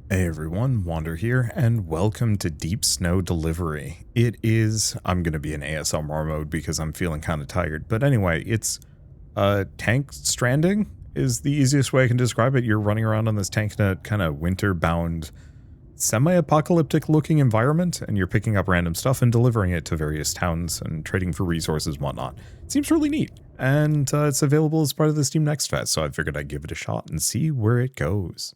Hey everyone, Wander here, and welcome to Deep Snow Delivery. I'm going to be in ASMR mode because I'm feeling kind of tired, but anyway, it's tank stranding is the easiest way I can describe it. You're running around on this tank in a kind of winter-bound, semi-apocalyptic looking environment, and you're picking up random stuff and delivering it to various towns and trading for resources and whatnot. It seems really neat, and it's available as part of the Steam Next Fest, so I figured I'd give it a shot and see where it goes.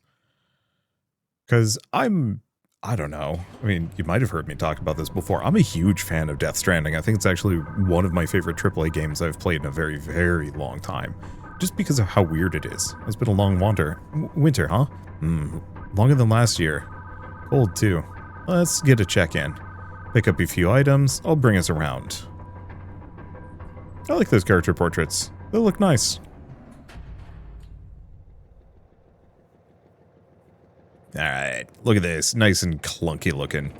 Because I don't know. I mean, you might have heard me talk about this before. I'm a huge fan of Death Stranding. I think it's actually one of my favorite AAA games I've played in a very, very long time. Just because of how weird it is. It's been a long winter, huh? Longer than last year. Cold, too. Let's get a check-in. Pick up a few items. I'll bring us around. I like those character portraits. They look nice. Alright, look at this. Nice and clunky looking.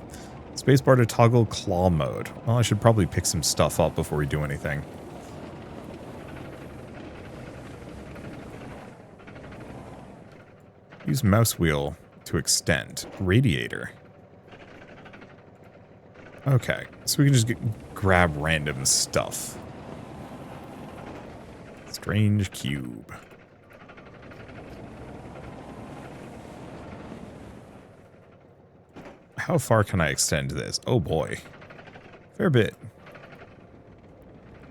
Spacebar to toggle claw mode. Well, I should probably pick some stuff up before we do anything. Use mouse wheel to extend. Radiator. Okay, so we can just grab random stuff. Strange cube. How far can I extend this? Oh boy. Fair bit.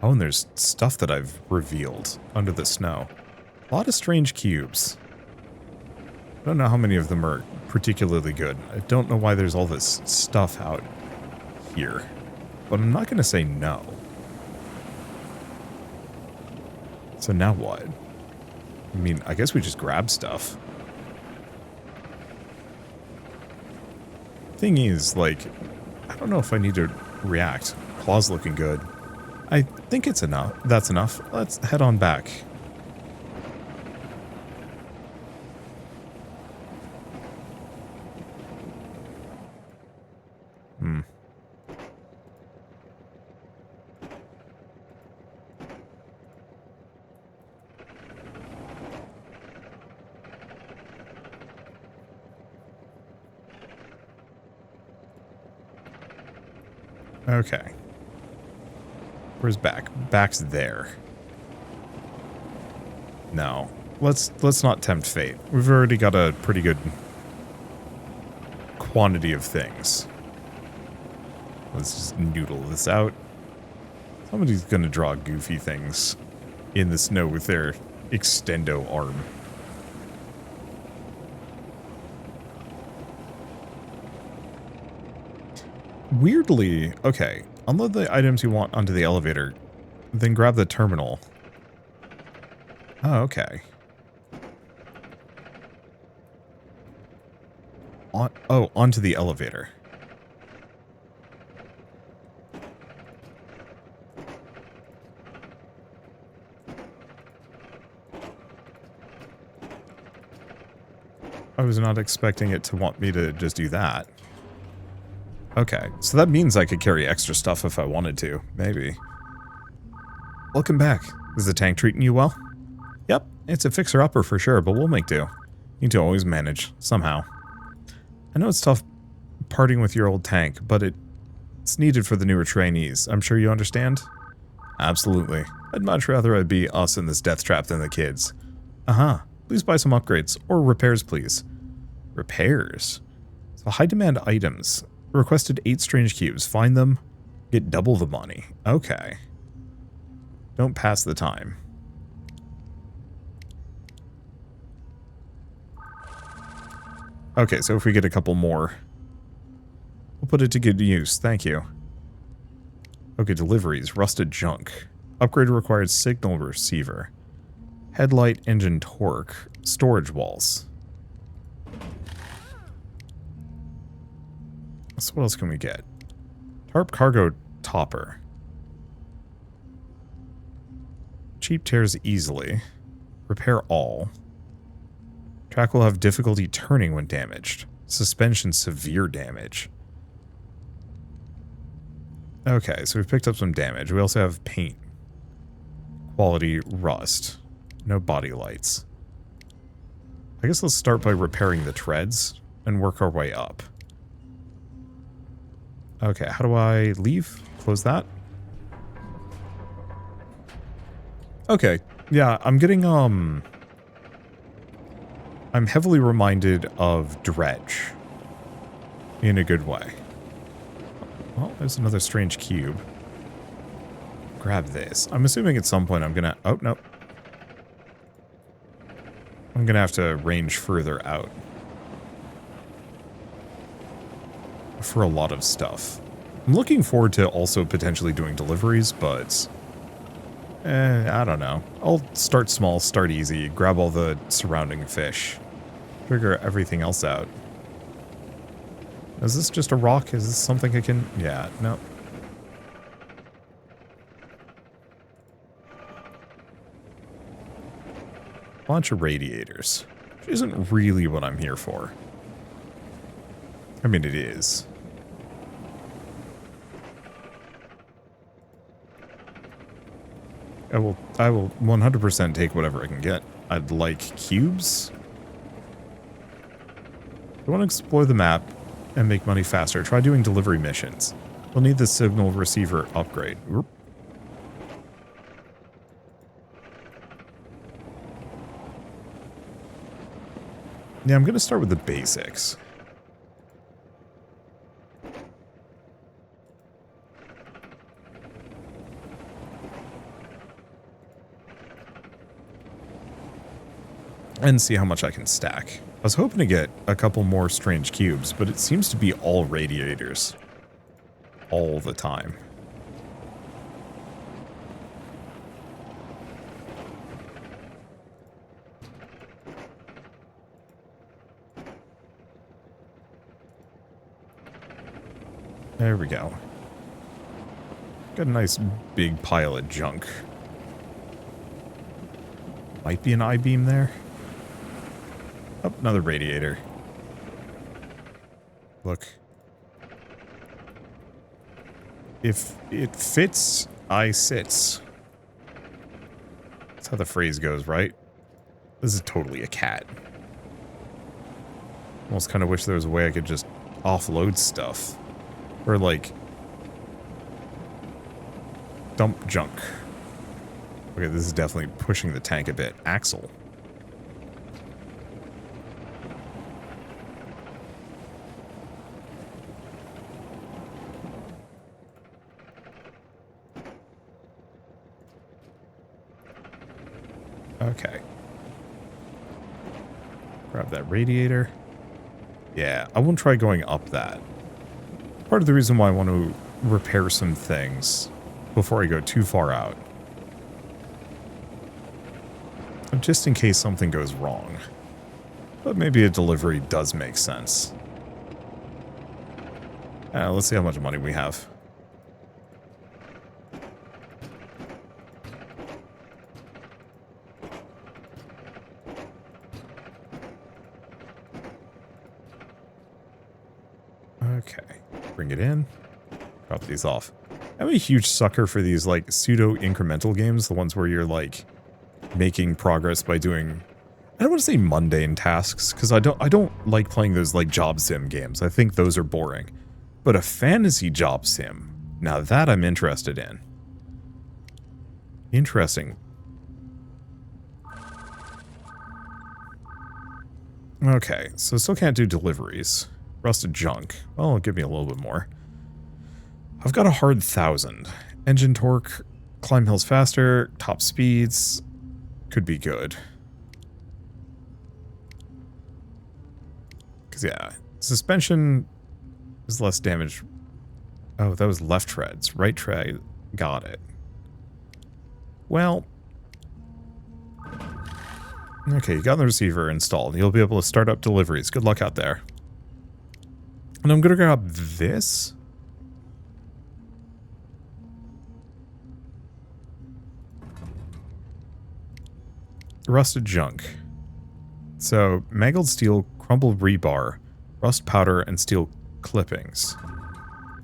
Oh, and there's stuff that I've revealed under the snow. A lot of strange cubes. I don't know how many of them are particularly good. I don't know why there's all this stuff out here. But I'm not going to say no. So now what? I mean, I guess we just grab stuff. Thing is, like, I don't know if I need to react. Claw's looking good. I think it's enough. That's enough. Let's head on back. Okay. Where's back? Back's there. No. Let's not tempt fate. We've already got a pretty good quantity of things. Let's just noodle this out. Somebody's gonna draw goofy things in the snow with their extendo arm. Weirdly, okay, unload the items you want onto the elevator, then grab the terminal. Oh, okay. Onto the elevator. I was not expecting it to want me to just do that. Okay, so that means I could carry extra stuff if I wanted to, maybe. Welcome back. Is the tank treating you well? Yep, it's a fixer-upper for sure, but we'll make do. Need to always manage, somehow. I know it's tough parting with your old tank, but it's needed for the newer trainees. I'm sure you understand? Absolutely. I'd much rather it be us in this death trap than the kids. Uh-huh. Please buy some upgrades, or repairs, please. Repairs? So high-demand items. Requested 8 strange cubes. Find them. Get double the money. Okay. Don't pass the time. Okay, so if we get a couple more, we'll put it to good use. Thank you. Okay, deliveries. Rusted junk. Upgrade required signal receiver. Headlight engine torque. Storage walls. So what else can we get? Tarp cargo topper. Cheap tears easily. Repair all. Track will have difficulty turning when damaged. Suspension severe damage. Okay, so we've picked up some damage. We also have paint. Quality rust. No body lights. I guess let's start by repairing the treads. and work our way up. Okay, how do I leave? Close that. Okay, yeah, I'm getting, I'm heavily reminded of Dredge. In a good way. Well, there's another strange cube. Grab this. I'm assuming at some point I'm gonna... Oh, no. I'm gonna have to range further out. For a lot of stuff. I'm looking forward to also potentially doing deliveries, but... I don't know. I'll start small, start easy, grab all the surrounding fish. Figure everything else out. Is this just a rock? Is this something I can... Yeah, no. Bunch of radiators. Which isn't really what I'm here for. I mean, it is. I will 100% take whatever I can get. I'd like cubes. I want to explore the map and make money faster. Try doing delivery missions. We'll need the signal receiver upgrade. Oop. Yeah, I'm going to start with the basics. And see how much I can stack. I was hoping to get a couple more strange cubes, but it seems to be all radiators. All the time. There we go. Got a nice big pile of junk. Might be an I-beam there. Oh, another radiator. Look. If it fits, I sits. That's how the phrase goes, right? This is totally a cat. Almost kind of wish there was a way I could just offload stuff. Or, like, dump junk. Okay, this is definitely pushing the tank a bit. Axle. Okay. Grab that radiator. Yeah, I won't try going up that. Part of the reason why I want to repair some things before I go too far out. Just in case something goes wrong. But maybe a delivery does make sense. Let's see how much money we have. Okay, bring it in. Drop these off. I'm a huge sucker for these, like, pseudo-incremental games. The ones where you're, like, making progress by doing... I don't want to say mundane tasks, because I don't like playing those, like, job sim games. I think those are boring. But a fantasy job sim, now that I'm interested in. Interesting. Okay, so still can't do deliveries. Rusted junk. Well, give me a little bit more. I've got a hard 1,000. Engine torque, climb hills faster, top speeds. Could be good. Because, yeah, suspension is less damage. Oh, that was left treads. Right tread. Got it. Well. Okay, you got the receiver installed. You'll be able to start up deliveries. Good luck out there. And I'm going to grab this. Rusted junk. So, mangled steel, crumbled rebar, rust powder, and steel clippings.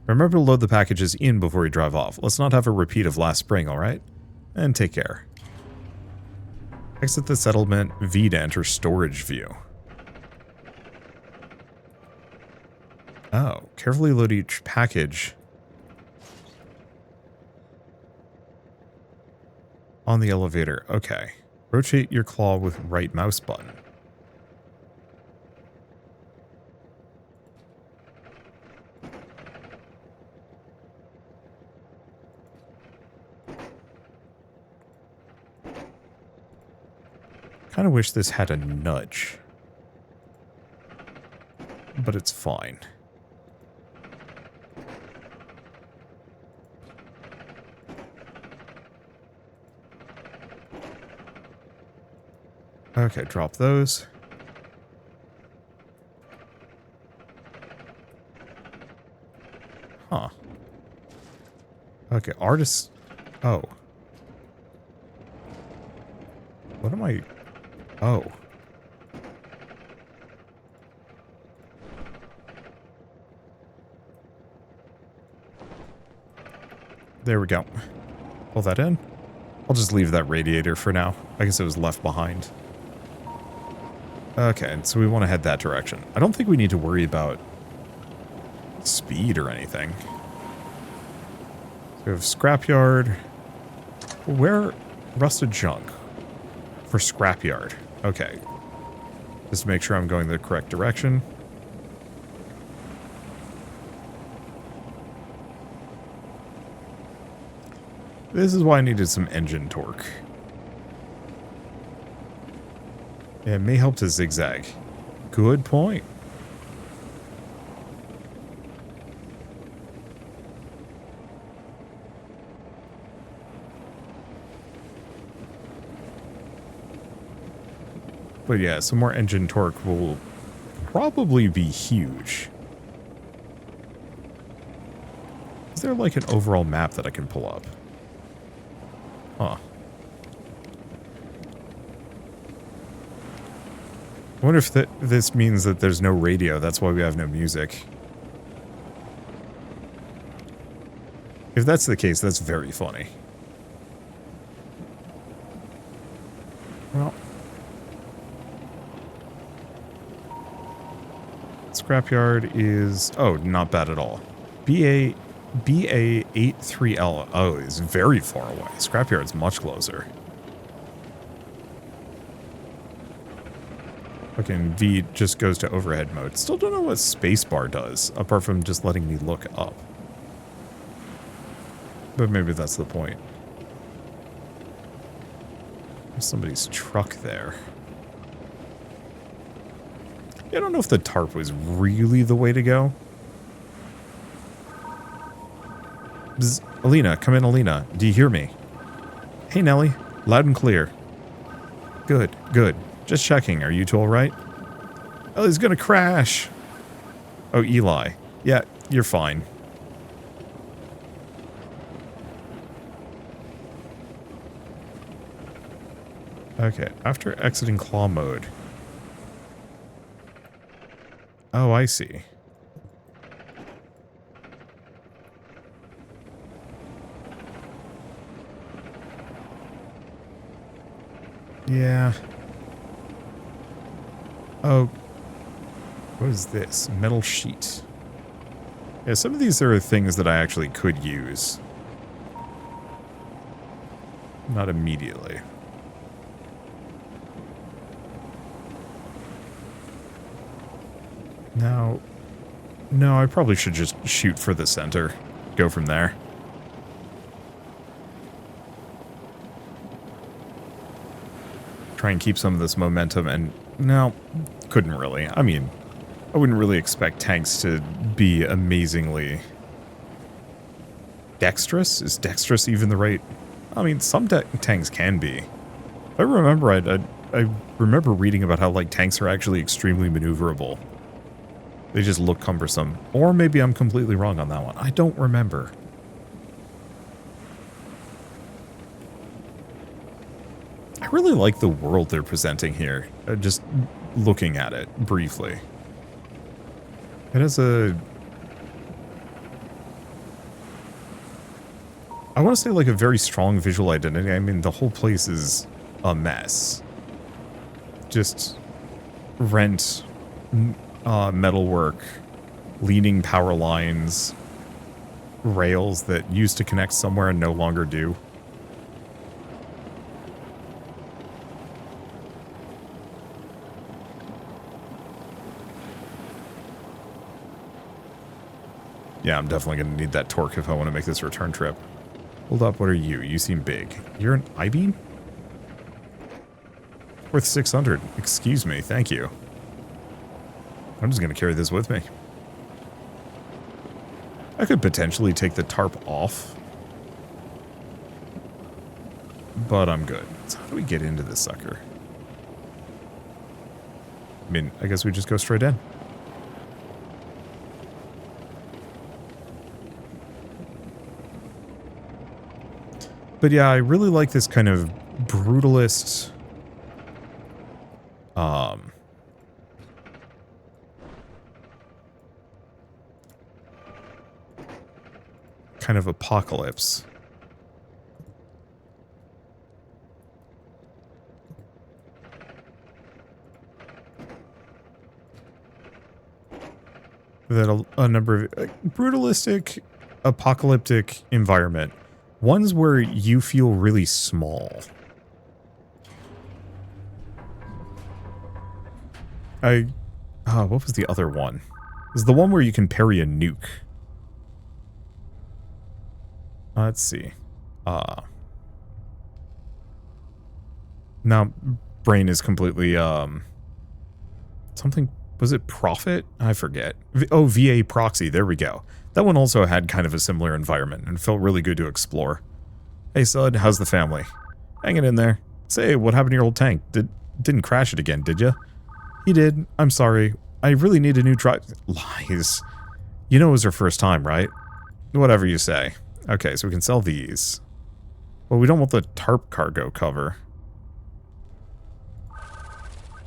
Remember to load the packages in before you drive off. Let's not have a repeat of last spring, alright? And take care. Exit the settlement, V to enter storage view. Oh, carefully load each package on the elevator. Okay. Rotate your claw with right mouse button. Kind of wish this had a nudge. But it's fine. Okay, drop those. Huh. Okay, artists... Oh. What am I... Oh. There we go. Pull that in. I'll just leave that radiator for now. I guess it was left behind. Okay, so we want to head that direction. I don't think we need to worry about speed or anything. So we have scrapyard. Where? Rusted junk. For scrapyard. Okay. Just to make sure I'm going the correct direction. This is why I needed some engine torque. Yeah, it may help to zigzag. Good point. But yeah, some more engine torque will probably be huge. Is there like an overall map that I can pull up? Huh. I wonder if this means that there's no radio. That's why we have no music. If that's the case, that's very funny. Well. Scrapyard is... Oh, not bad at all. BA83L. Oh, is very far away. Scrapyard's much closer. Okay, V just goes to overhead mode. Still don't know what spacebar does, apart from just letting me look up. But maybe that's the point. There's somebody's truck there. Yeah, I don't know if the tarp was really the way to go. Bzz. Alina, come in, Alina. Do you hear me? Hey, Nelly. Loud and clear. Good, good. Just checking. Are you two all right? Oh, he's gonna crash. Oh, Eli. Yeah, you're fine. Okay, after exiting claw mode. Oh, I see. Yeah. Oh. What is this? Metal sheet. Yeah, some of these are things that I actually could use. Not immediately. Now... No, I probably should just shoot for the center. Go from there. Try and keep some of this momentum and... No, couldn't really. I mean, I wouldn't really expect tanks to be amazingly... Dexterous? Is dexterous even the right... I mean, some tanks can be. I remember, I remember reading about how, like, tanks are actually extremely maneuverable. They just look cumbersome. Or maybe I'm completely wrong on that one. I don't remember. I really like the world they're presenting here. Just looking at it briefly. It has a... I want to say like a very strong visual identity. I mean, the whole place is a mess. Just rent, metalwork, leaning power lines, rails that used to connect somewhere and no longer do. Yeah, I'm definitely going to need that torque if I want to make this return trip. Hold up, what are you? You seem big. You're an I-beam? Worth 600. Excuse me, thank you. I'm just going to carry this with me. I could potentially take the tarp off. But I'm good. So how do we get into this sucker? I mean, I guess we just go straight in. But yeah, I really like this kind of brutalist, kind of apocalypse. That a number of brutalistic, apocalyptic environment. Ones where you feel really small. What was the other one? This is the one where you can parry a nuke. Let's see. Now, brain is completely, something, was it Prophet? I forget. Oh, VA Proxy, there we go. That one also had kind of a similar environment and felt really good to explore. Hey, Sud, how's the family? Hanging in there. Say, what happened to your old tank? Didn't crash it again, did ya? He did. I'm sorry. I really need a new drive. Lies. You know it was her first time, right? Whatever you say. Okay, so we can sell these. Well, we don't want the tarp cargo cover.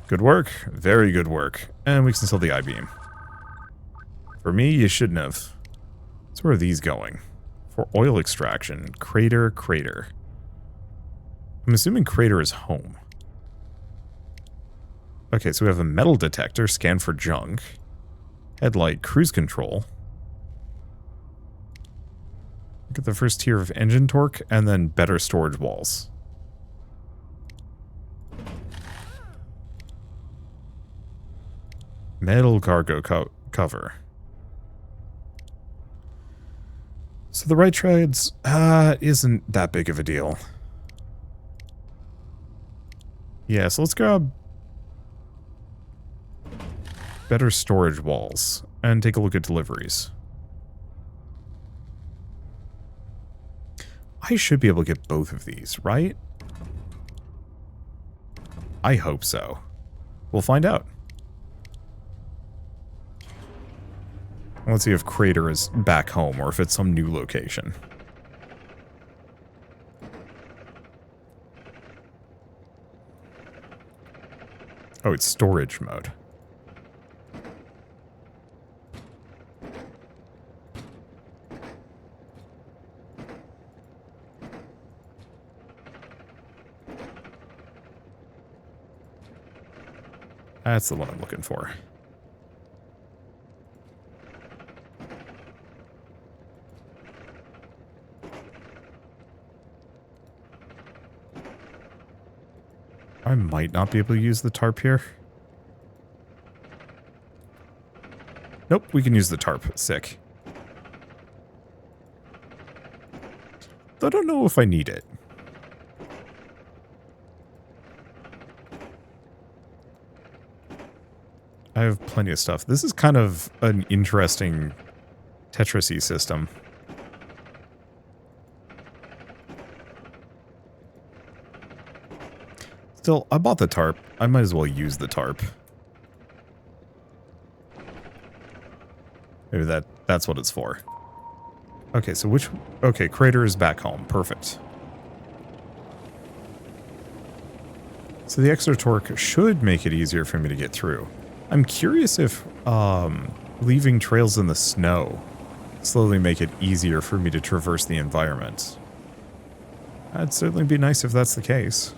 Good work. Very good work. And we can sell the I-beam. For me, you shouldn't have. So where are these going? For oil extraction. Crater, crater. I'm assuming crater is home. Okay, so we have a metal detector, scan for junk. Headlight, cruise control. Look at the first tier of engine torque, and then better storage walls. Metal cargo cover. So the right treads isn't that big of a deal. Yeah, so let's grab better storage walls and take a look at deliveries. I should be able to get both of these, right? I hope so. We'll find out. Let's see if Crater is back home or if it's some new location. Oh, it's storage mode. That's the one I'm looking for. I might not be able to use the tarp here. Nope, we can use the tarp. Sick. I don't know if I need it. I have plenty of stuff. This is kind of an interesting Tetris-y system. Still, I bought the tarp. I might as well use the tarp. Maybe that's what it's for. Okay, so okay, Crater is back home. Perfect. So the extra torque should make it easier for me to get through. I'm curious if leaving trails in the snow slowly make it easier for me to traverse the environment. That'd certainly be nice if that's the case.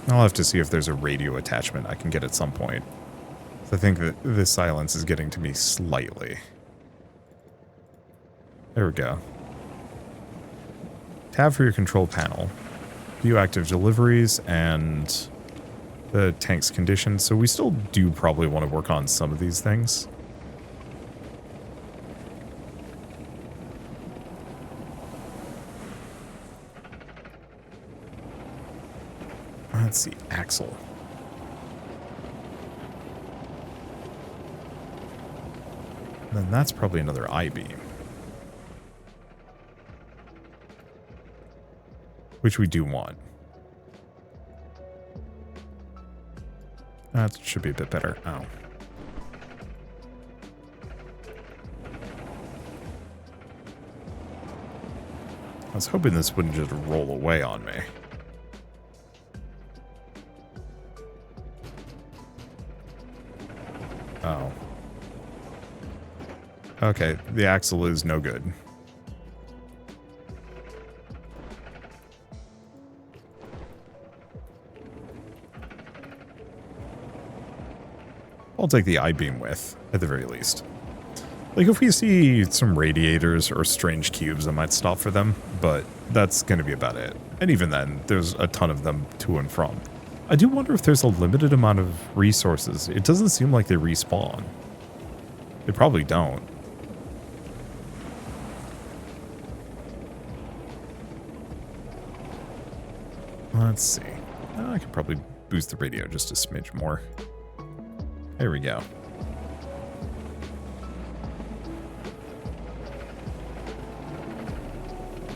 I'll have to see if there's a radio attachment I can get at some point. So I think that this silence is getting to me slightly. There we go. Tab for your control panel. View active deliveries and the tank's condition. So we still do probably want to work on some of these things. Let's see, axle. Then that's probably another I-beam. Which we do want. That should be a bit better. Oh. I was hoping this wouldn't just roll away on me. Oh. Okay, the axle is no good. I'll take the I-beam with, at the very least. Like, if we see some radiators or strange cubes, I might stop for them, but that's going to be about it. And even then, there's a ton of them to and from. I do wonder if there's a limited amount of resources. It doesn't seem like they respawn. They probably don't. Let's see. I could probably boost the radio just a smidge more. There we go.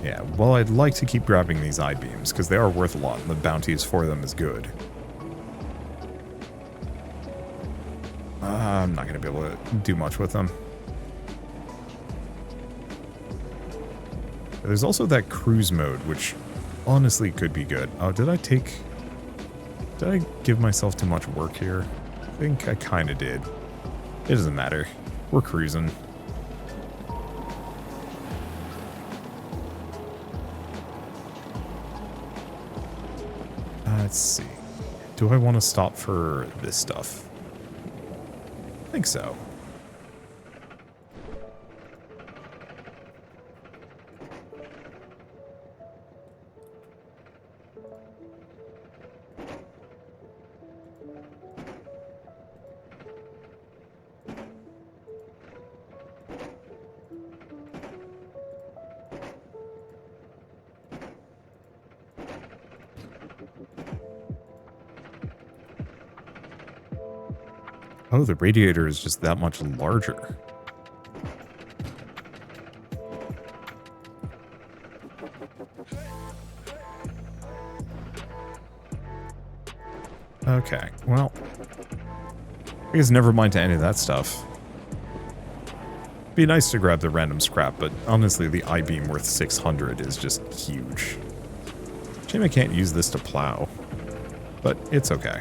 Yeah, well, I'd like to keep grabbing these I-beams, because they are worth a lot, and the bounties for them is good. I'm not going to be able to do much with them. There's also that cruise mode, which honestly could be good. Oh, did I give myself too much work here? I think I kind of did. It doesn't matter. We're cruising. Let's see. Do I want to stop for this stuff? I think so. Oh, the radiator is just that much larger. Okay, well, I guess never mind to any of that stuff. Be nice to grab the random scrap, but honestly, the I-beam worth 600 is just huge. Shame I can't use this to plow, but it's okay.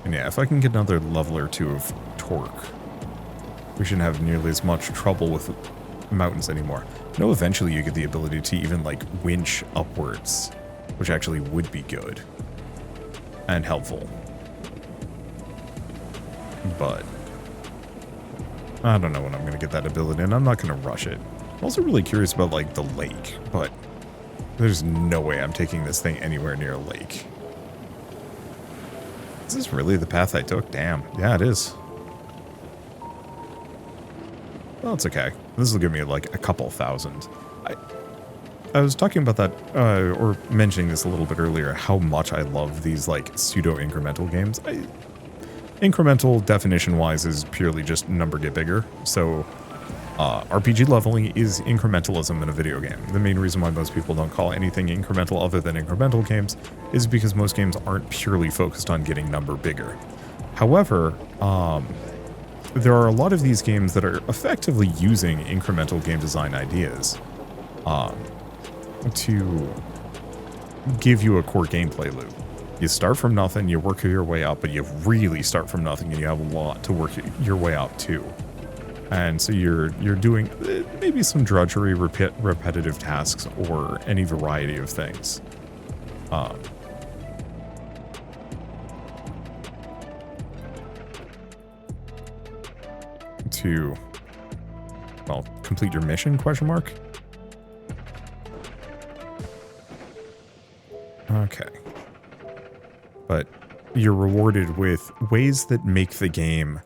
And yeah, if I can get another level or two of torque, we shouldn't have nearly as much trouble with mountains anymore. I know eventually you get the ability to even, like, winch upwards, which actually would be good and helpful. But I don't know when I'm going to get that ability, and I'm not going to rush it. I'm also really curious about, like, the lake, but there's no way I'm taking this thing anywhere near a lake. Is this really the path I took? Damn. Yeah, it is. Well, it's okay. This will give me, like, a couple thousand. I was talking about that, or mentioning this a little bit earlier, how much I love these, like, pseudo-incremental games. Incremental, definition-wise, is purely just number get bigger. So, RPG leveling is incrementalism in a video game. The main reason why most people don't call anything incremental other than incremental games is because most games aren't purely focused on getting number bigger. However, there are a lot of these games that are effectively using incremental game design ideas to give you a core gameplay loop. You start from nothing, you work your way up, but you really start from nothing and you have a lot to work your way up to. And so you're doing maybe some drudgery, repetitive tasks, or any variety of things. To, well, complete your mission, question mark? Okay. But you're rewarded with ways that make the game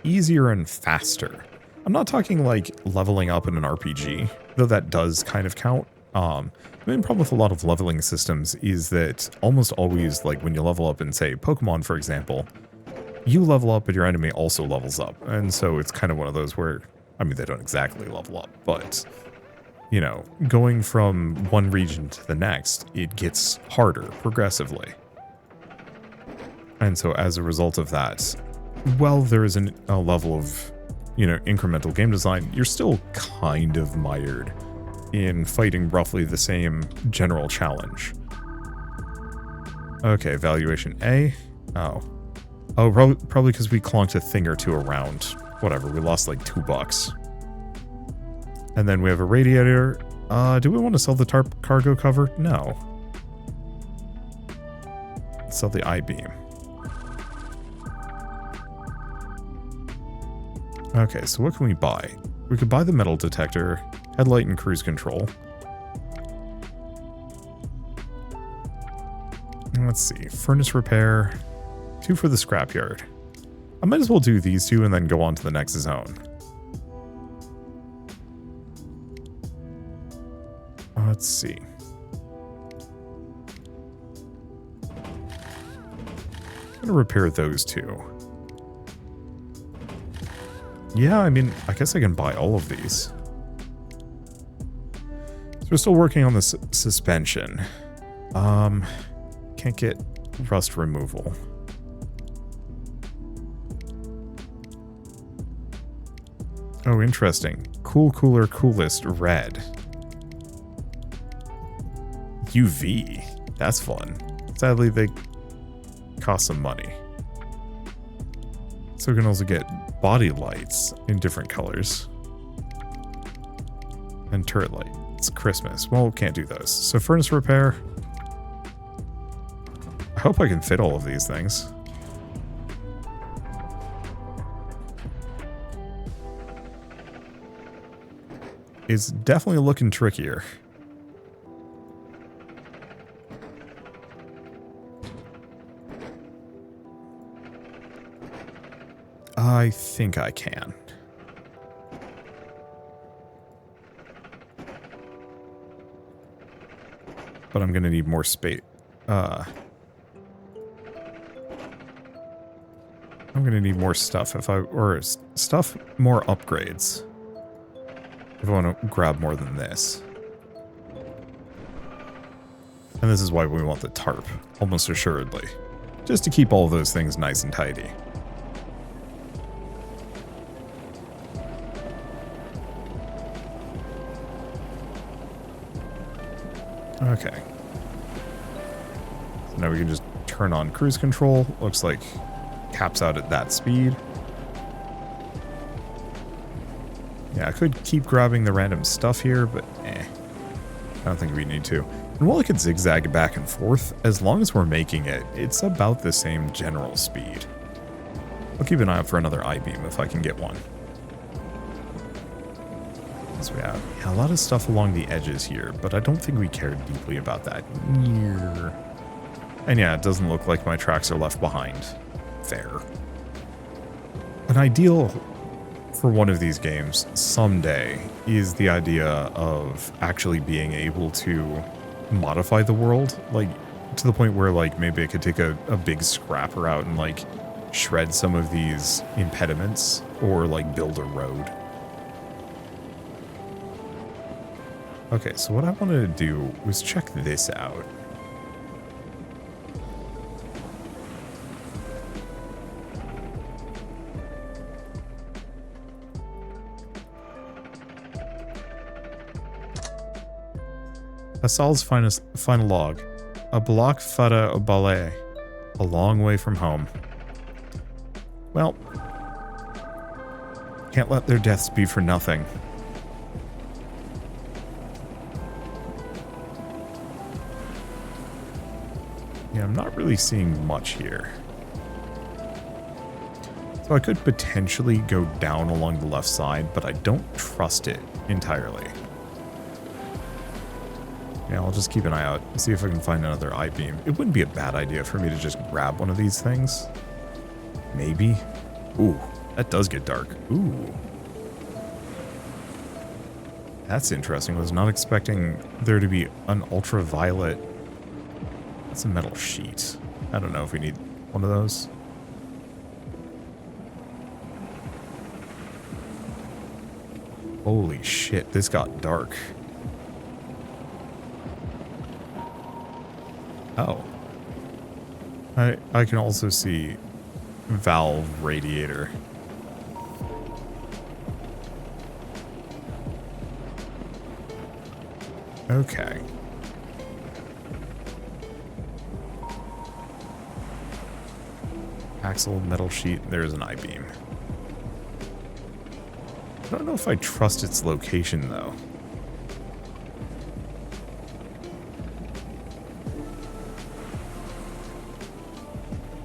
easier and faster. I'm not talking like leveling up in an RPG, though that does kind of count. The main problem with a lot of leveling systems is that almost always, like when you level up in, say, Pokemon, for example, you level up, but your enemy also levels up. And so it's kind of one of those where, I mean, they don't exactly level up, but, you know, going from one region to the next, it gets harder progressively. And so as a result of that, while there is a level of, you know, incremental game design, you're still kind of mired in fighting roughly the same general challenge. Okay, valuation A. Oh, probably because we clonked a thing or two around. Whatever, we lost like $2. And then we have a radiator. Do we want to sell the tarp cargo cover? No. Let's sell the I-beam. Okay, so what can we buy? We could buy the metal detector, headlight, and cruise control. Let's see, furnace repair, 2 for the scrapyard. I might as well do these 2 and then go on to the next zone. Let's see. I'm gonna repair those 2. Yeah, I mean, I guess I can buy all of these. So we're still working on this suspension. Can't get rust removal. Oh, interesting. Cool, cooler, coolest, red. UV. That's fun. Sadly, they cost some money. So we can also get body lights in different colors. And turret light. It's Christmas. Well, can't do those. So furnace repair. I hope I can fit all of these things. It's definitely looking trickier. I think I can. But I'm gonna need more space. I'm gonna need more stuff stuff, more upgrades. If I want to grab more than this. And this is why we want the tarp, almost assuredly. Just to keep all of those things nice and tidy. Okay. So now we can just turn on cruise control. Looks like caps out at that speed. Yeah, I could keep grabbing the random stuff here, but I don't think we need to. And while I could zigzag back and forth, as long as we're making it, it's about the same general speed. I'll keep an eye out for another I-beam if I can get one. So we have a lot of stuff along the edges here, but I don't think we care deeply about that. And yeah, it doesn't look like my tracks are left behind. Fair. An ideal for one of these games someday is the idea of actually being able to modify the world, like to the point where like maybe I could take a big scrapper out and like shred some of these impediments or like build a road. Okay, so what I wanted to do was check this out. Hassal's final log. A block fada ballet. A long way from home. Well, Can't let their deaths be for nothing. Yeah, I'm not really seeing much here. So I could potentially go down along the left side, but I don't trust it entirely. Yeah, I'll just keep an eye out and see if I can find another I-beam. It wouldn't be a bad idea for me to just grab one of these things. Maybe. Ooh, that does get dark. Ooh. That's interesting. I was not expecting there to be an ultraviolet. That's a metal sheet. I don't know if we need one of those. Holy shit, this got dark. Oh. I can also see valve radiator. Okay. Axle, metal sheet, there's an I-beam. I don't know if I trust its location, though.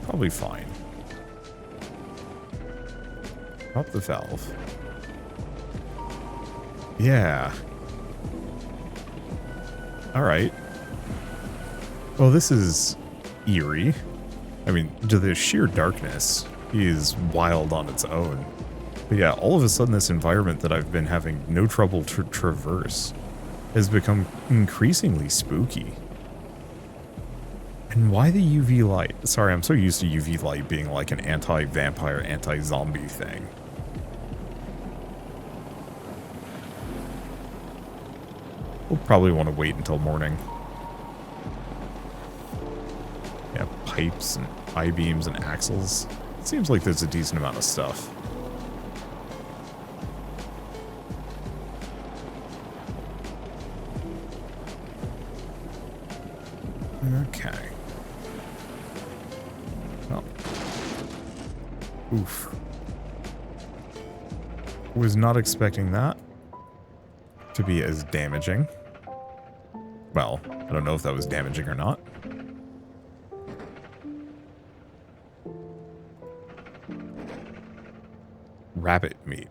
Probably fine. Drop the valve. Yeah. Alright. Well, this is eerie. I mean, the sheer darkness is wild on its own. But yeah, all of a sudden this environment that I've been having no trouble to traverse has become increasingly spooky. And why the UV light? Sorry, I'm so used to UV light being like an anti-vampire, anti-zombie thing. We'll probably want to wait until morning. Yeah, pipes and I-beams and axles. It seems like there's a decent amount of stuff. Okay. Well. Oof. Was not expecting that to be as damaging. Well, I don't know if that was damaging or not. Rabbit meat.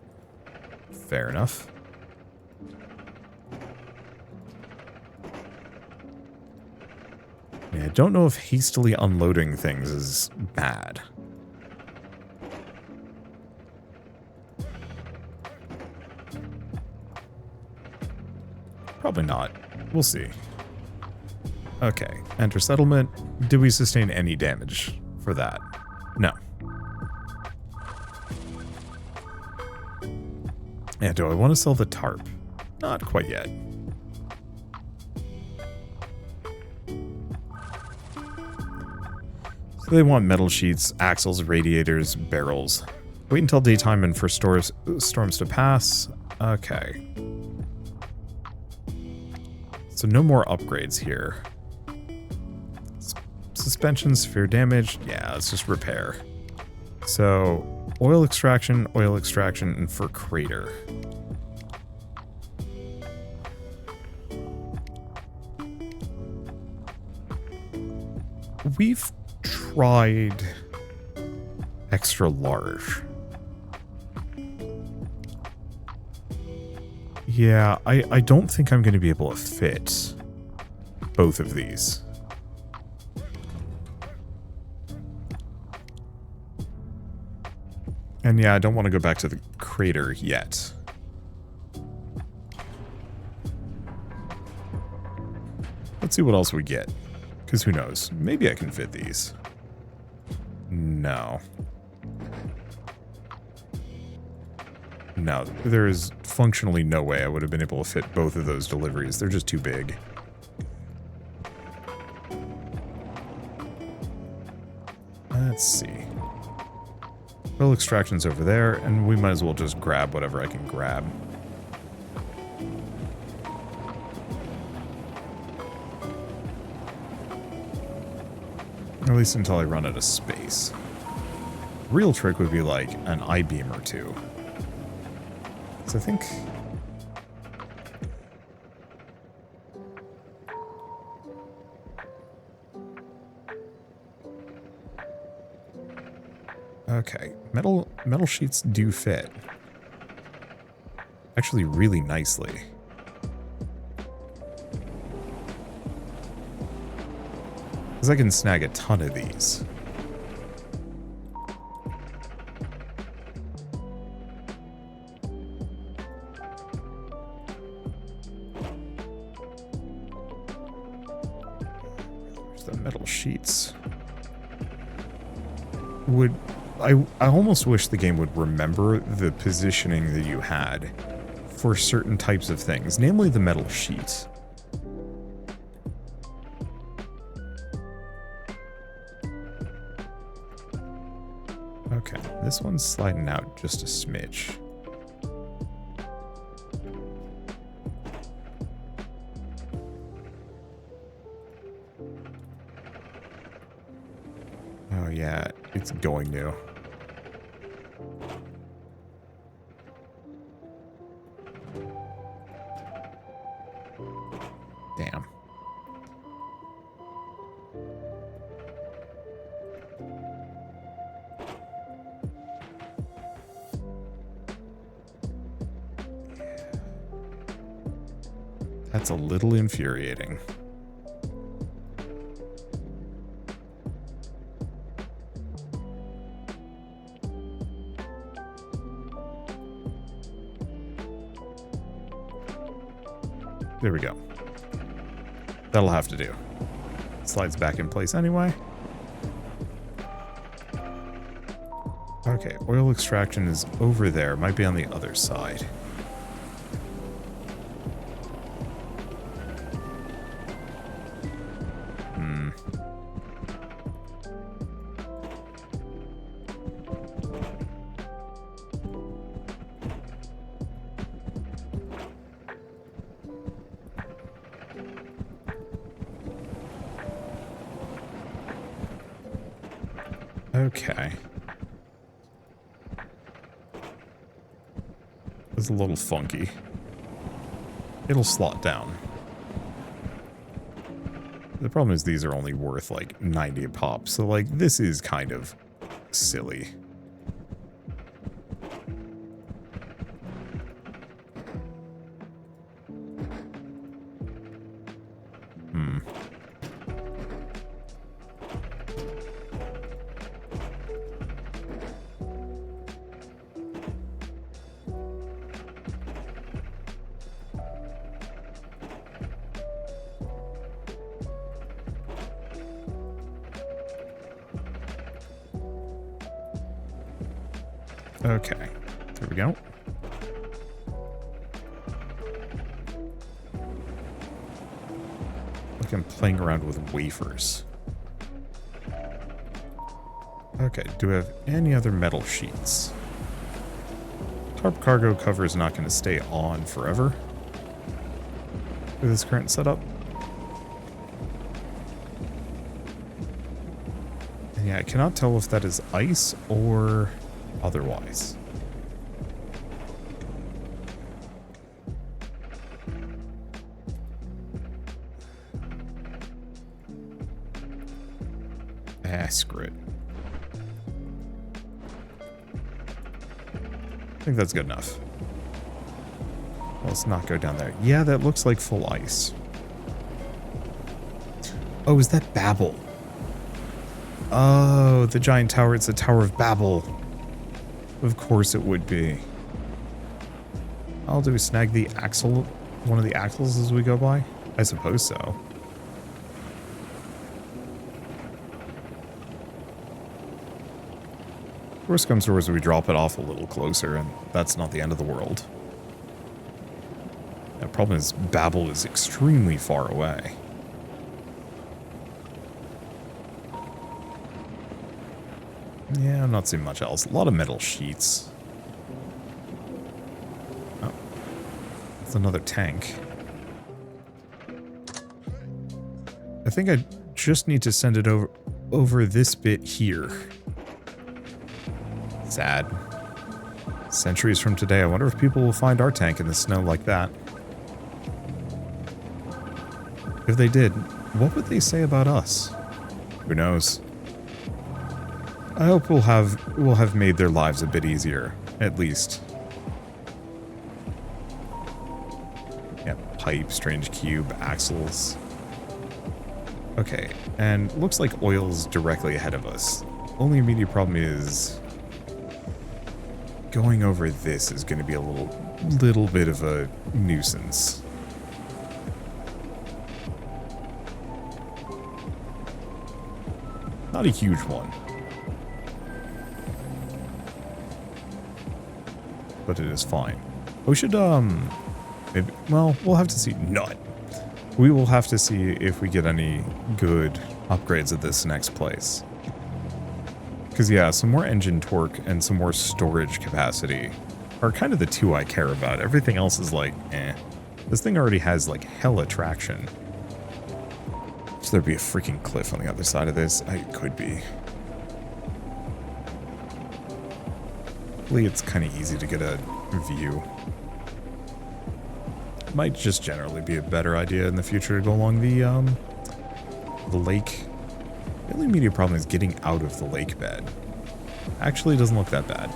Fair enough. Yeah, I don't know if hastily unloading things is bad. Probably not. We'll see. Okay, enter settlement. Did we sustain any damage for that? No. Yeah, do I want to sell the tarp? Not quite yet. So they want metal sheets, axles, radiators, barrels. Wait until daytime and for storms to pass. Okay. So no more upgrades here. Suspension, severe damage. Yeah, let's just repair. So oil extraction, and for crater. We've tried extra large. Yeah, I don't think I'm going to be able to fit both of these. And yeah, I don't want to go back to the crater yet. Let's see what else we get. Because who knows? Maybe I can fit these. No. No, there is functionally no way I would have been able to fit both of those deliveries. They're just too big. Let's see. Oil extraction's over there, and we might as well just grab whatever I can grab. At least until I run out of space. Real trick would be like an I-beam or two. So I think... Okay, metal sheets do fit. Actually really nicely. Because I can snag a ton of these. There's the metal sheets. I almost wish the game would remember the positioning that you had for certain types of things, namely the metal sheets. Okay, this one's sliding out just a smidge. Oh yeah, it's going to. Damn. That's a little infuriating. There we go. That'll have to do. Slides back in place anyway. Okay, oil extraction is over there. Might be on the other side. Okay. It's a little funky. It'll slot down. The problem is these are only worth like 90 a pop, so like this is kind of silly. Okay, there we go. Like I'm playing around with wafers. Okay, do we have any other metal sheets? Tarp cargo cover is not going to stay on forever with this current setup. And yeah, I cannot tell if that is ice or otherwise. Ah, screw it. I think that's good enough. Well, let's not go down there. Yeah, that looks like full ice. Oh, is that Babel? Oh, the giant tower. It's the Tower of Babel. Of course it would be. I'll do is snag the axle, one of the axles as we go by. I suppose so. Worst comes to worst, we drop it off a little closer, and that's not the end of the world. The problem is Babel is extremely far away. Yeah, I'm not seeing much else. A lot of metal sheets. Oh. It's another tank. I think I just need to send it over this bit here. Sad. Centuries from today, I wonder if people will find our tank in the snow like that. If they did, what would they say about us? Who knows? I hope we'll have made their lives a bit easier, at least. Yeah, pipe, strange cube, axles. Okay, and looks like oil's directly ahead of us. Only immediate problem is going over this is going to be a little bit of a nuisance. Not a huge one. But it is fine. We should, maybe, well, we'll have to see. Nut. We will have to see if we get any good upgrades at this next place. Because, yeah, some more engine torque and some more storage capacity are kind of the two I care about. Everything else is like, eh. This thing already has, like, hella traction. Should there be a freaking cliff on the other side of this? It could be. Hopefully it's kind of easy to get a view. Might just generally be a better idea in the future to go along the lake. The only immediate problem is getting out of the lake bed. Actually, it doesn't look that bad.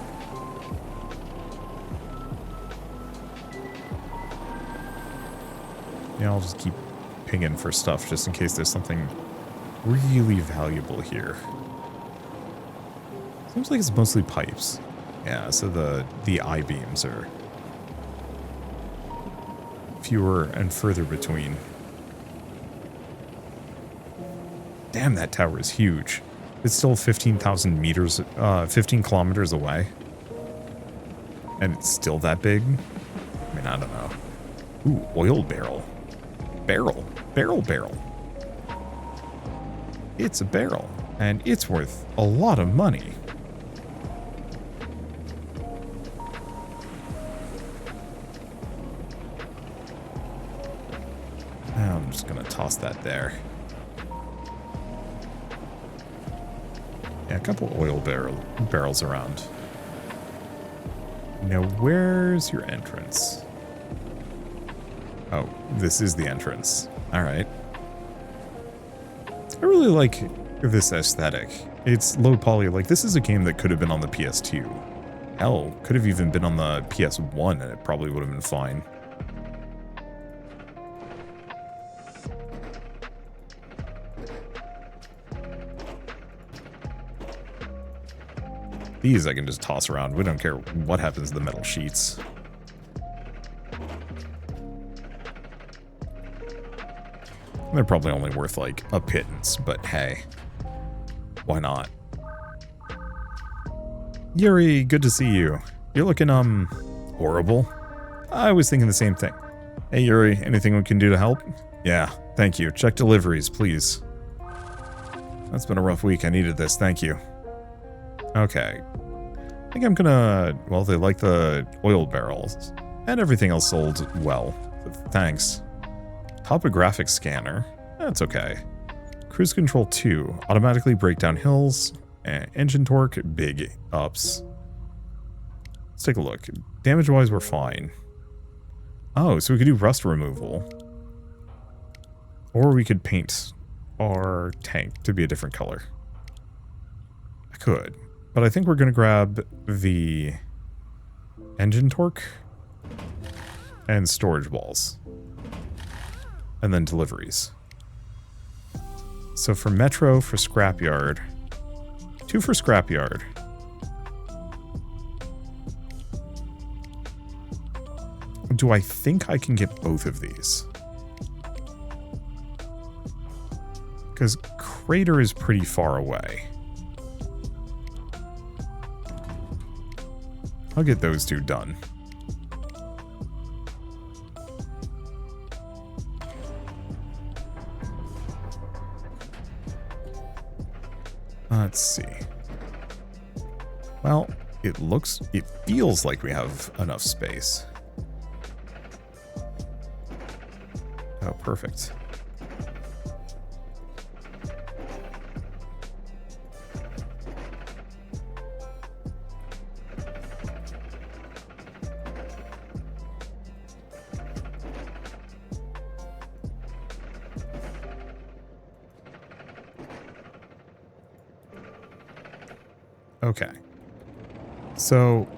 Yeah, I'll just keep pinging for stuff just in case there's something really valuable here. Seems like it's mostly pipes. Yeah, so the I-beams are fewer and further between. Damn, that tower is huge. It's still 15,000 meters, 15 kilometers away. And it's still that big? I mean, I don't know. Ooh, oil barrel. Barrel. It's a barrel, and it's worth a lot of money. I'm just gonna toss that there. Yeah, a couple oil barrels around. Now, where's your entrance? Oh, this is the entrance. All right. I really like this aesthetic. It's low poly. Like, this is a game that could have been on the PS2. Hell, could have even been on the PS1, and it probably would have been fine. These I can just toss around. We don't care what happens to the metal sheets. They're probably only worth like a pittance, but hey, why not? Yuri, good to see you. You're looking, horrible. I was thinking the same thing. Hey Yuri, anything we can do to help? Yeah, thank you. Check deliveries, please. That's been a rough week. I needed this. Thank you. Okay. I think I'm gonna... Well, they like the oil barrels. And everything else sold well. Thanks. Topographic scanner. That's okay. Cruise control 2. Automatically break down hills. Engine torque. Big ups. Let's take a look. Damage-wise, we're fine. Oh, so we could do rust removal. Or we could paint our tank to be a different color. I could. But I think we're going to grab the engine torque and storage walls. And then deliveries. So for Metro, for Scrapyard. 2 for Scrapyard. Do I think I can get both of these? Because Crater is pretty far away. I'll get those 2 done. Let's see. Well, it feels like we have enough space. Oh, perfect. Okay. So,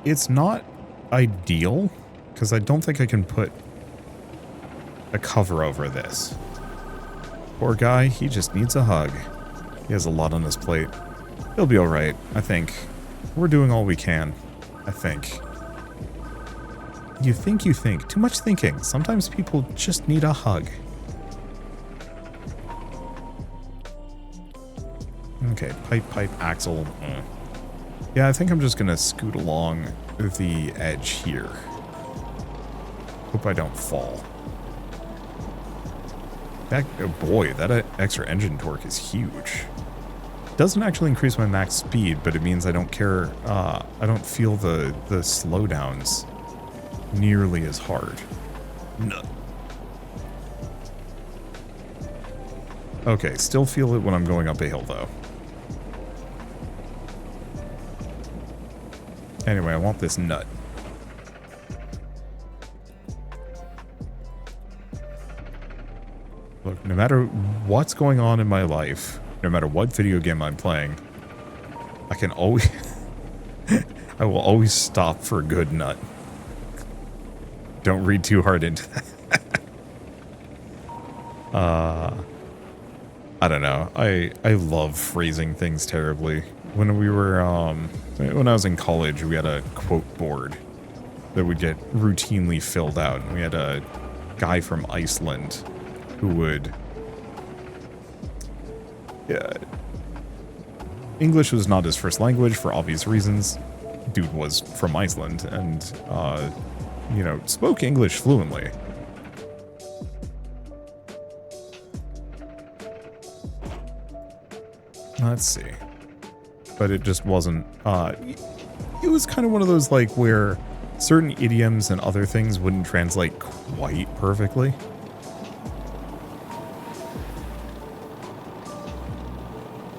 it's not ideal, because I don't think I can put a cover over this. Poor guy, he just needs a hug. He has a lot on his plate. He'll be alright, I think. We're doing all we can, I think. You think. Too much thinking. Sometimes people just need a hug. Okay, pipe, axle. Yeah, I think I'm just gonna scoot along the edge here. Hope I don't fall. That, oh boy, that extra engine torque is huge. Doesn't actually increase my max speed, but it means I don't care, I don't feel the slowdowns nearly as hard. No. Okay, still feel it when I'm going up a hill, though. Anyway, I want this nut. Look, no matter what's going on in my life, no matter what video game I'm playing, I can always... I will always stop for a good nut. Don't read too hard into that. I don't know. I love phrasing things terribly. When we were, when I was in college, we had a quote board that would get routinely filled out. And we had a guy from Iceland who would... English was not his first language for obvious reasons. Dude was from Iceland and, you know, spoke English fluently. Let's see. But it just wasn't, it was kind of one of those, like, where certain idioms and other things wouldn't translate quite perfectly.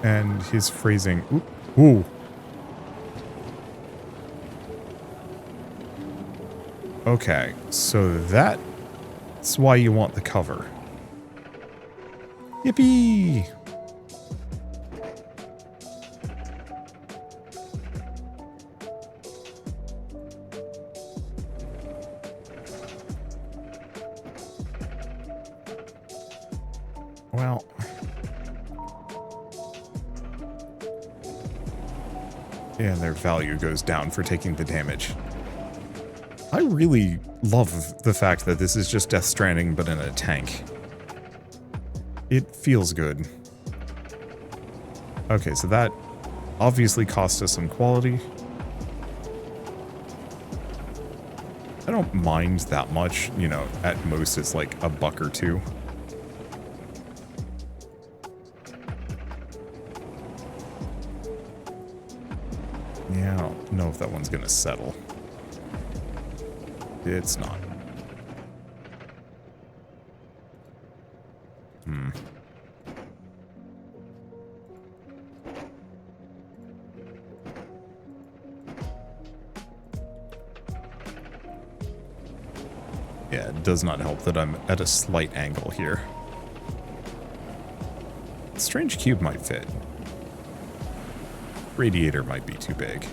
And his phrasing, ooh. Okay, so that's why you want the cover. Yippee! Well... and their value goes down for taking the damage. I really love the fact that this is just Death Stranding, but in a tank. It feels good. Okay, so that obviously cost us some quality. I don't mind that much, you know, at most it's like $1 or $2. Yeah, I don't know if that one's gonna settle. It's not. Yeah, it does not help that I'm at a slight angle here. Strange cube might fit. Radiator might be too big.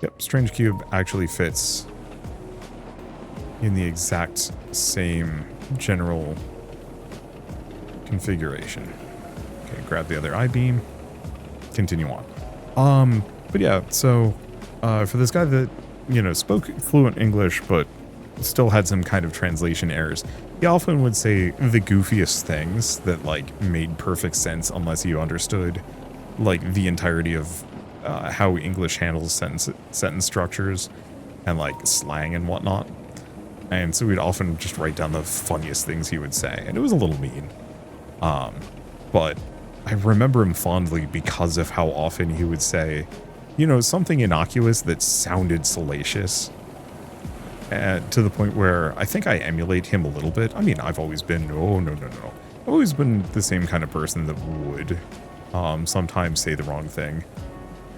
Yep, Strange Cube actually fits in the exact same general configuration. Okay, grab the other I-beam. Continue on. But yeah, so for this guy that, you know, spoke fluent English, but still had some kind of translation errors, he often would say the goofiest things that, like, made perfect sense unless you understood, like, the entirety of how English handles sentence structures and, like, slang and whatnot. And so we'd often just write down the funniest things he would say, and it was a little mean. But I remember him fondly because of how often he would say, you know, something innocuous that sounded salacious. To the point where I think I emulate him a little bit. I mean, I've always been, no. I've always been the same kind of person that would sometimes say the wrong thing.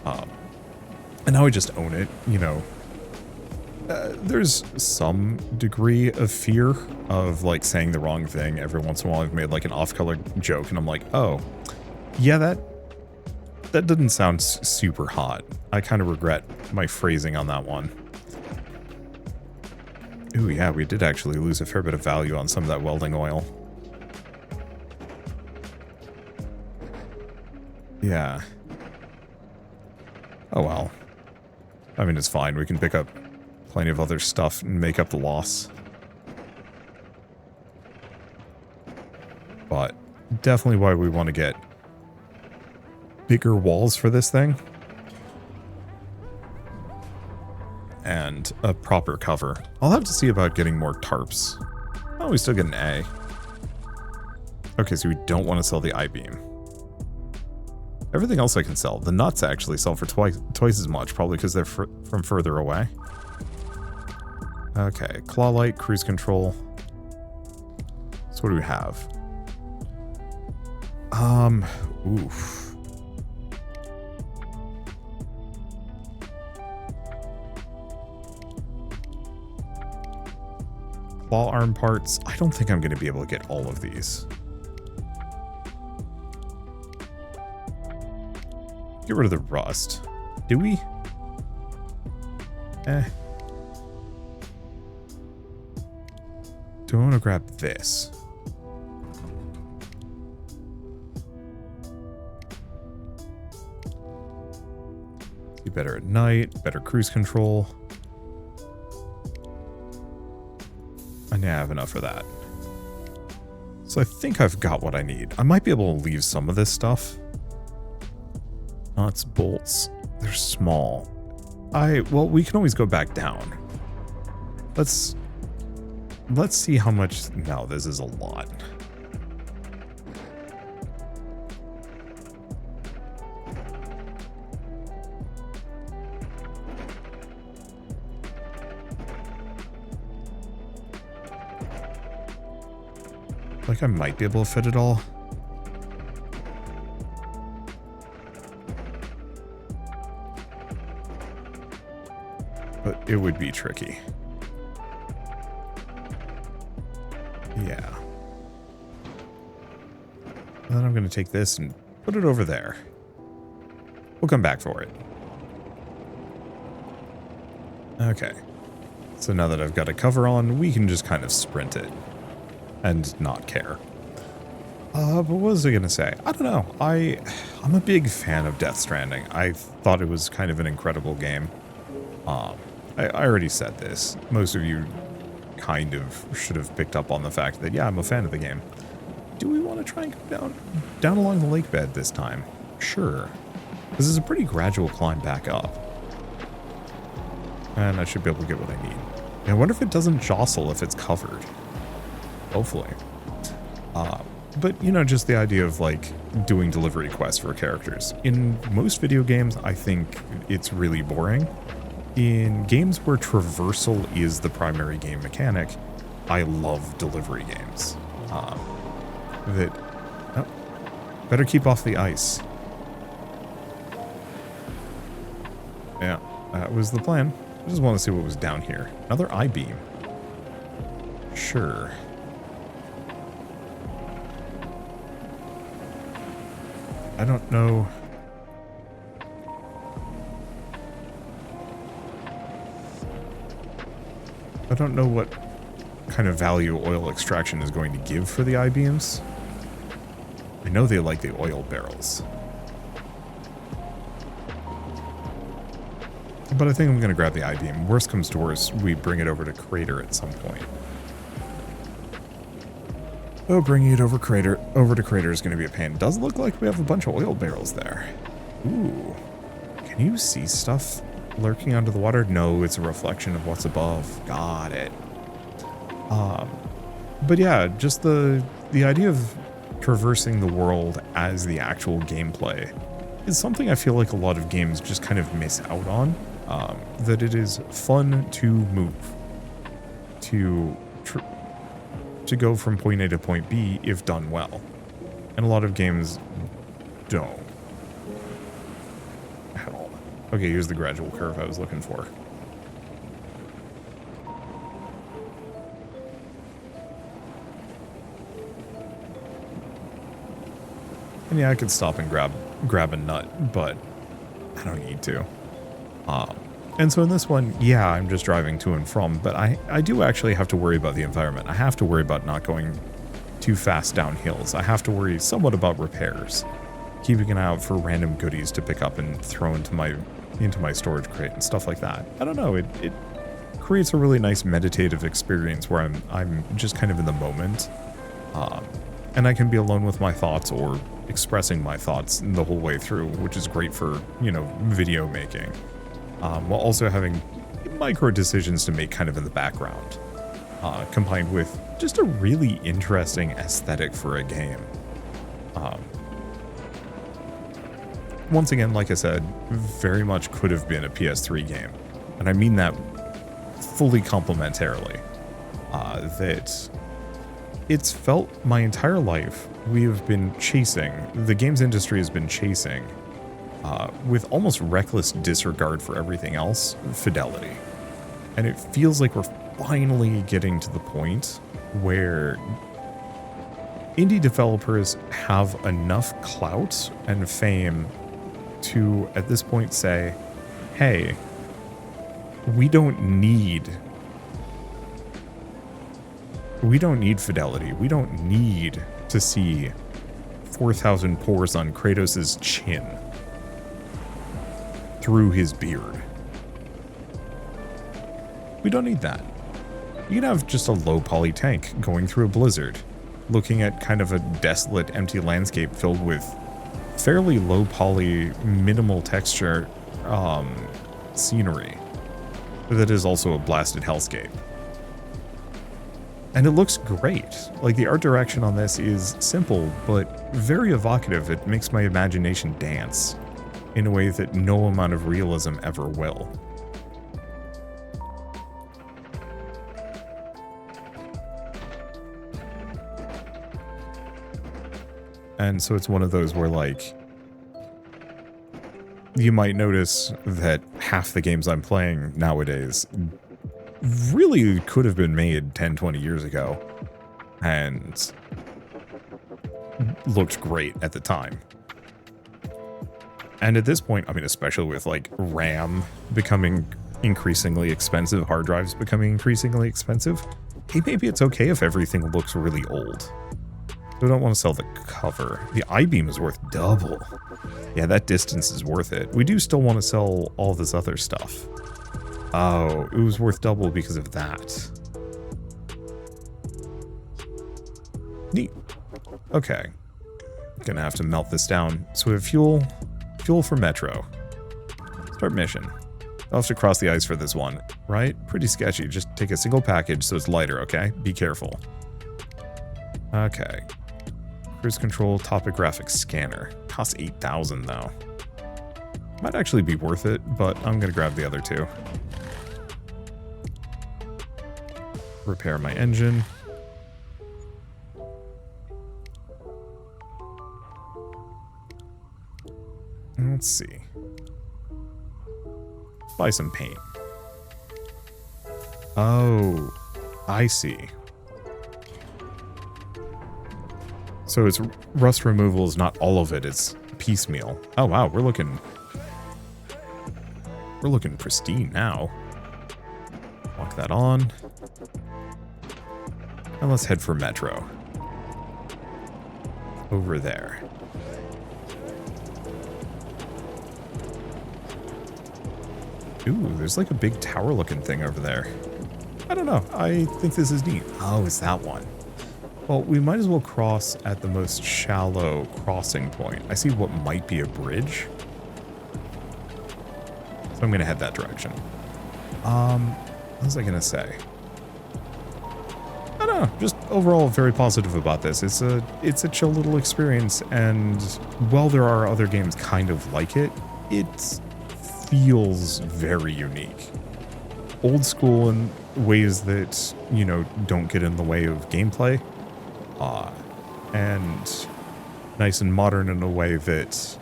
And now I just own it, you know. There's some degree of fear of like saying the wrong thing. Every once in a while I've made like an off-color joke and I'm like, oh, yeah, that didn't sound super hot. I kind of regret my phrasing on that one. Ooh, yeah, we did actually lose a fair bit of value on some of that welding oil. Yeah. Oh well. I mean, it's fine. We can pick up plenty of other stuff and make up the loss. But definitely why we want to get bigger walls for this thing. And a proper cover. I'll have to see about getting more tarps. Oh, we still get an A. Okay, so we don't want to sell the I-beam. Everything else I can sell. The nuts actually sell for twice as much, probably because they're from further away. Okay, claw light, cruise control. So what do we have? Oof. Claw arm parts. I don't think I'm going to be able to get all of these. Get rid of the rust. Do we? Do I want to grab this? See better at night, better cruise control. I now have enough for that. So I think I've got what I need. I might be able to leave some of this stuff. Nuts, bolts. They're small. Well, we can always go back down. Let's see how much... No, this is a lot. Like I might be able to fit it all. But it would be tricky. Yeah. And then I'm going to take this and put it over there. We'll come back for it. Okay. So now that I've got a cover on, we can just kind of sprint it. And not care. But what was I going to say? I don't know. I'm a big fan of Death Stranding. I thought it was kind of an incredible game. I already said this. Most of you kind of should have picked up on the fact that, yeah, I'm a fan of the game. Do we want to try and go down along the lake bed this time? Sure. This is a pretty gradual climb back up. And I should be able to get what I need. I wonder if it doesn't jostle if it's covered. Hopefully. But, you know, just the idea of, like, doing delivery quests for characters. In most video games, I think it's really boring. In games where traversal is the primary game mechanic, I love delivery games. Better keep off the ice. Yeah, that was the plan. I just want to see what was down here. Another I-beam. Sure. I don't know. I don't know what kind of value oil extraction is going to give for the I-beams. I know they like the oil barrels. But I think I'm going to grab the I-beam. Worst comes to worst, we bring it over to Crater at some point. Oh, bringing it over to Crater is going to be a pain. Does look like we have a bunch of oil barrels there. Ooh. Can you see stuff lurking under the water? No, it's a reflection of what's above. Got it. But yeah, just the idea of traversing the world as the actual gameplay is something I feel like a lot of games just kind of miss out on. That it is fun to move, to go from point A to point B if done well. And a lot of games don't. At all. Okay, here's the gradual curve I was looking for. And yeah, I could stop and grab a nut, but I don't need to. And so in this one, yeah, I'm just driving to and from, but I do actually have to worry about the environment. I have to worry about not going too fast down hills. I have to worry somewhat about repairs, keeping an eye out for random goodies to pick up and throw into my storage crate and stuff like that. I don't know, it creates a really nice meditative experience where I'm just kind of in the moment, and I can be alone with my thoughts or expressing my thoughts the whole way through, which is great for, you know, video making, while also having micro decisions to make kind of in the background, combined with just a really interesting aesthetic for a game. Once again, like I said, very much could have been a PS3 game, and I mean that fully complimentarily. That it's felt my entire life we have been chasing, the games industry has been chasing, with almost reckless disregard for everything else, fidelity. And it feels like we're finally getting to the point where indie developers have enough clout and fame to, at this point, say, hey, we don't need fidelity. We don't need to see 4,000 pores on Kratos' chin through his beard. We don't need that. You can have just a low poly tank going through a blizzard, looking at kind of a desolate, empty landscape filled with fairly low poly, minimal texture scenery that is also a blasted hellscape. And it looks great. Like, the art direction on this is simple, but very evocative. It makes my imagination dance in a way that no amount of realism ever will. And so it's one of those where, like, you might notice that half the games I'm playing nowadays really could have been made 10, 20 years ago and looked great at the time. And at this point, I mean, especially with, like, RAM becoming increasingly expensive, hard drives becoming increasingly expensive, hey, maybe it's okay if everything looks really old. I don't want to sell the cover. The I-beam is worth double. Yeah, that distance is worth it. We do still want to sell all this other stuff. Oh, it was worth double because of that. Neat. Okay. Gonna have to melt this down. So we have fuel. Fuel for Metro. Start mission. I'll have to cross the ice for this one, right? Pretty sketchy. Just take a single package so it's lighter, okay? Be careful. Okay. Cruise control, topographic scanner. Costs 8,000 though. Might actually be worth it, but I'm gonna grab the other two. Repair my engine. Let's see. Buy some paint. Oh, I see. So it's rust removal is not all of it, it's piecemeal. Oh wow, we're looking pristine now. Lock that on. And let's head for Metro. Over there. Ooh, there's like a big tower looking thing over there. I don't know, I think this is neat. Oh, it's that one. Well, we might as well cross at the most shallow crossing point. I see what might be a bridge. So I'm going to head that direction. What was I going to say? I don't know, just overall very positive about this. It's a chill little experience, and while there are other games kind of like it, it feels very unique. Old school in ways that, you know, don't get in the way of gameplay. And nice and modern in a way that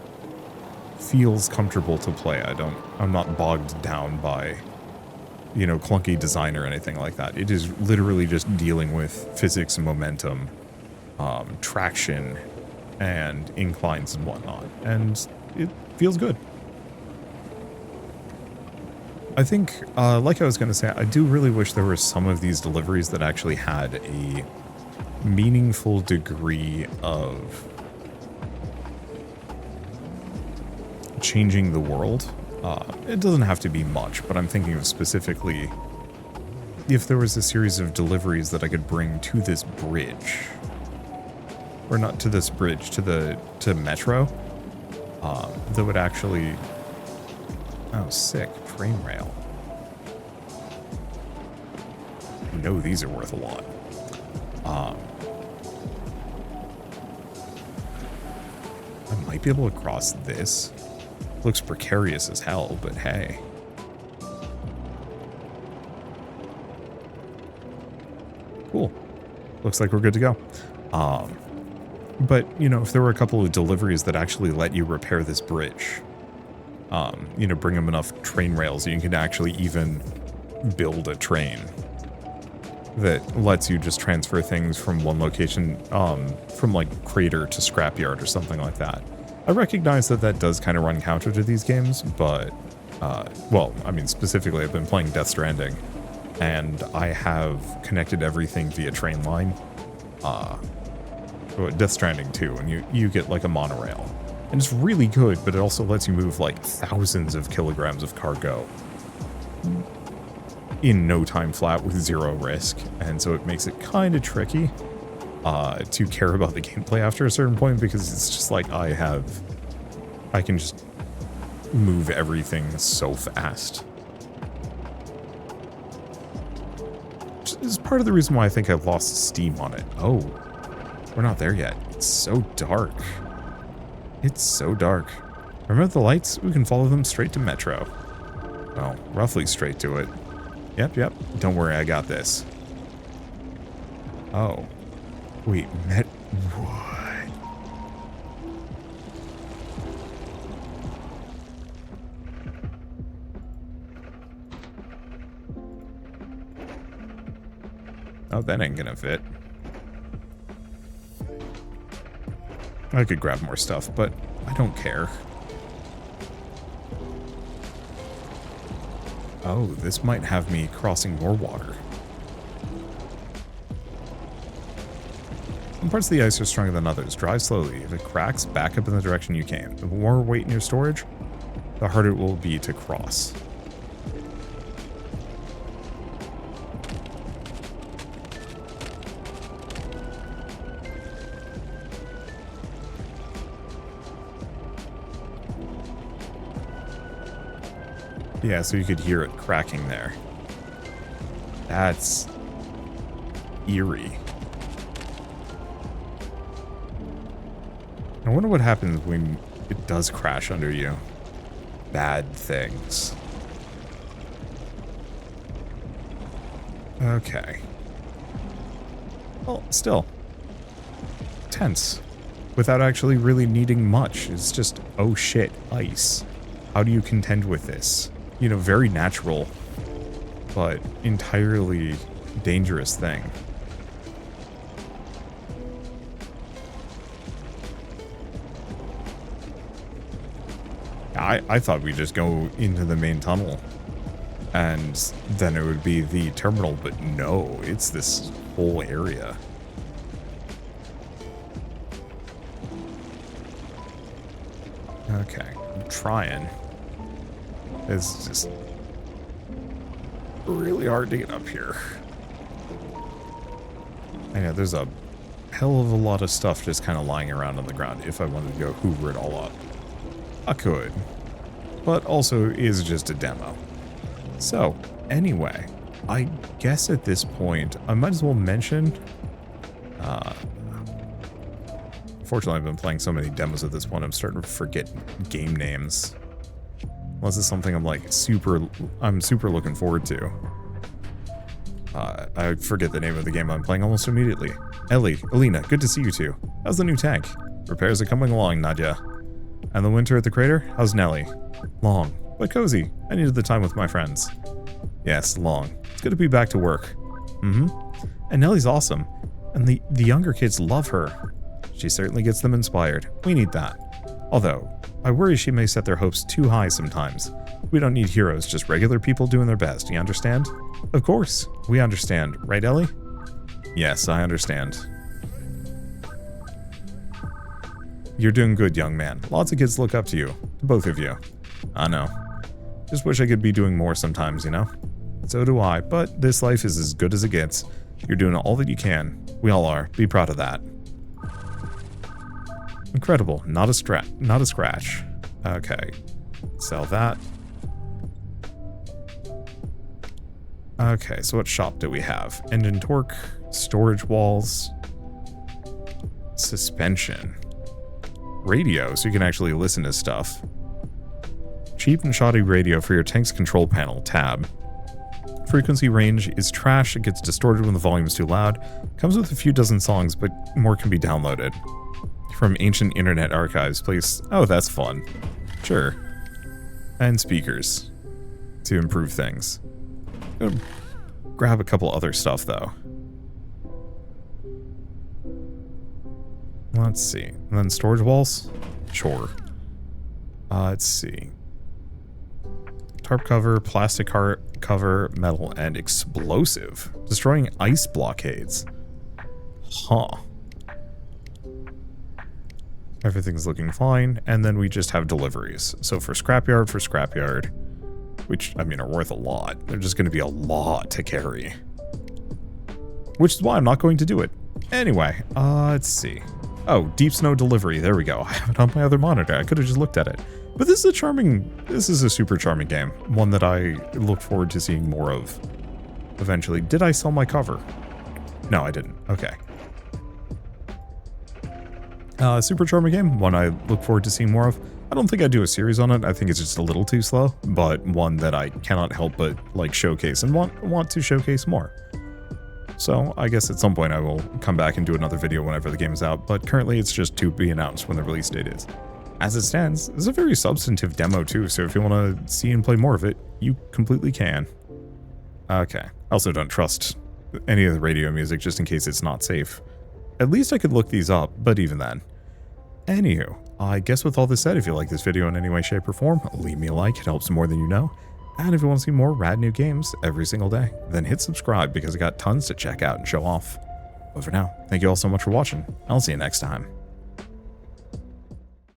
feels comfortable to play. I'm not bogged down by, you know, clunky design or anything like that. It is literally just dealing with physics and momentum, traction, and inclines and whatnot, and it feels good. I think, like I was going to say, I do really wish there were some of these deliveries that actually had a meaningful degree of changing the world. It doesn't have to be much, but I'm thinking of specifically if there was a series of deliveries that I could bring to this bridge. Or not to this bridge, to Metro. That would actually... Oh, sick. Train rail. You know these are worth a lot. I might be able to cross this. Looks precarious as hell, but hey. Cool. Looks like we're good to go. But, you know, if there were a couple of deliveries that actually let you repair this bridge, you know, bring them enough train rails, you can actually even build a train that lets you just transfer things from one location, from like crater to scrapyard or something like that. I recognize that that does kind of run counter to these games, but, well, I mean, specifically, I've been playing Death Stranding, and I have connected everything via train line. Death Stranding 2, and you get like a monorail. And it's really good, but it also lets you move like thousands of kilograms of cargo in no time flat with zero risk. And so it makes it kind of tricky to care about the gameplay after a certain point, because it's just like I can just move everything so fast. Which is part of the reason why I think I've lost steam on it. Oh. We're not there yet. It's so dark. It's so dark. Remember the lights? We can follow them straight to Metro. Well, roughly straight to it. Yep. Don't worry, I got this. Oh. Wait, what? Oh, that ain't gonna fit. I could grab more stuff, but I don't care. Oh, this might have me crossing more water. Some parts of the ice are stronger than others. Drive slowly. If it cracks, back up in the direction you came. The more weight in your storage, the harder it will be to cross. Yeah, so you could hear it cracking there. That's eerie. I wonder what happens when it does crash under you. Bad things. Okay. Well, still. Tense. Without actually really needing much. It's just, oh shit, ice. How do you contend with this? You know, very natural, but entirely dangerous thing. I thought we'd just go into the main tunnel and then it would be the terminal, but no, it's this whole area. Okay, I'm trying. It's just really hard to get up here. And yeah, there's a hell of a lot of stuff just kind of lying around on the ground if I wanted to go hoover it all up. I could, but also is just a demo. So, anyway, I guess at this point, I might as well mention, unfortunately I've been playing so many demos at this point, I'm starting to forget game names. Unless it's something I'm super looking forward to. I forget the name of the game I'm playing almost immediately. Ellie, Alina, good to see you two. How's the new tank? Repairs are coming along, Nadia. And the winter at the crater? How's Nelly? Long, but cozy. I needed the time with my friends. Yes, long. It's good to be back to work. And Nellie's awesome. And the younger kids love her. She certainly gets them inspired. We need that. Although, I worry she may set their hopes too high sometimes. We don't need heroes, just regular people doing their best, you understand? Of course, we understand. Right, Ellie? Yes, I understand. You're doing good, young man. Lots of kids look up to you. Both of you. I know. Just wish I could be doing more sometimes, you know? So do I, but this life is as good as it gets. You're doing all that you can. We all are. Be proud of that. Incredible. Not a scratch. Okay. Sell that. Okay, so what shop do we have? Engine torque, storage walls, suspension, radio, so you can actually listen to stuff. Cheap and shoddy radio for your tank's control panel, tab. Frequency range is trash, it gets distorted when the volume is too loud. Comes with a few dozen songs, but more can be downloaded. From ancient internet archives, please. Oh, that's fun. Sure. And speakers to improve things. Gonna grab a couple other stuff though. Let's see. And then storage walls? Sure. Let's see. Tarp cover, plastic cover, metal, and explosive. Destroying ice blockades. Huh. Everything's looking fine. And then we just have deliveries. So for scrapyard, which, I mean, are worth a lot. They're just going to be a lot to carry. Which is why I'm not going to do it. Anyway, let's see. Oh, Deep Snow Delivery. There we go. I have it on my other monitor. I could have just looked at it. But this is a super charming game. One that I look forward to seeing more of eventually. Did I sell my cover? No, I didn't. Okay. Super charming game. One I look forward to seeing more of. I don't think I'd do a series on it. I think it's just a little too slow, but one that I cannot help but like showcase and want to showcase more. So I guess at some point I will come back and do another video whenever the game is out, but currently it's just to be announced when the release date is. As it stands, it's a very substantive demo too, so if you want to see and play more of it, you completely can. Okay. I also don't trust any of the radio music just in case it's not safe. At least I could look these up, but even then. Anywho, I guess with all this said, if you like this video in any way, shape, or form, leave me a like, it helps more than you know. And if you want to see more rad new games every single day, then hit subscribe because I got tons to check out and show off. But for now, thank you all so much for watching. I'll see you next time.